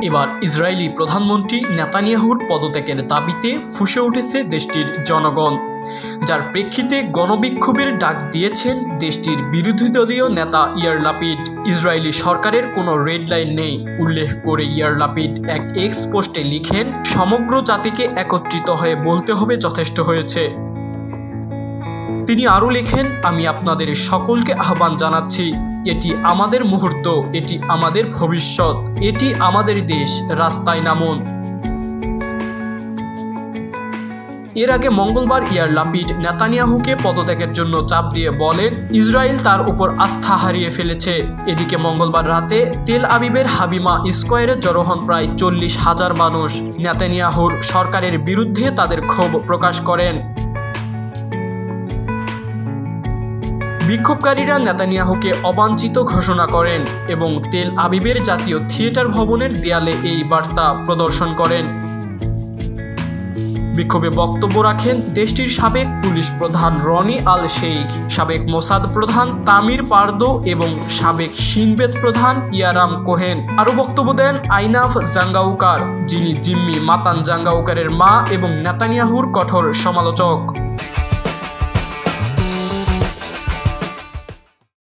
এবার ইসরায়েলি প্রধানমন্ত্রী নেতানিয়াহুর পদত্যাগের দাবিতে ফুঁসে উঠেছে দেশটির জনগণ, যার প্রেক্ষিতে গণবিক্ষোভের ডাক দিয়েছেন দেশটির বিরোধী দলীয় নেতা ইয়ার লাপিড। ইসরায়েলি সরকারের কোনো রেড লাইন নেই উল্লেখ করে ইয়ার লাপিড এক এক্স পোস্টে লিখেন, সমগ্র জাতিকে একত্রিত হয়ে বলতে হবে যথেষ্ট হয়েছে। তিনি আরও লেখেন, আমি আপনাদের সকলকে আহ্বান জানাচ্ছি, এটি আমাদের মুহূর্ত, এটি আমাদের ভবিষ্যৎ, এটি আমাদের দেশ, রাস্তায় নামুন। এর আগে মঙ্গলবার ইয়ার লাপিড নেতানিয়াহুকে পদত্যাগের জন্য চাপ দিয়ে বলেন, ইসরায়েল তার উপর আস্থা হারিয়ে ফেলেছে। এদিকে মঙ্গলবার রাতে তেল আবিবের হাবিমা স্কোয়ারে জড়ো হন প্রায় 40,000 মানুষ। নেতানিয়াহুর সরকারের বিরুদ্ধে তাদের ক্ষোভ প্রকাশ করেন। বিক্ষোভকারীরা নেতানিয়াহুকে অবাঞ্ছিত ঘোষণা করেন এবং তেল আবিবের জাতীয় থিয়েটার ভবনের দেয়ালে এই বার্তা প্রদর্শন করেন। বিক্ষোভে বক্তব্য রাখেন দেশটির সাবেক পুলিশ প্রধান রনি আল শেইখ, সাবেক মোসাদ প্রধান তামির পারদো এবং সাবেক শিনবেত প্রধান ইয়ারাম কোহেন। আরও বক্তব্য দেন আইনাফ জাঙ্গাউকার, যিনি জিম্মি মাতান জাঙ্গাউকারের মা এবং নেতানিয়াহুর কঠোর সমালোচক।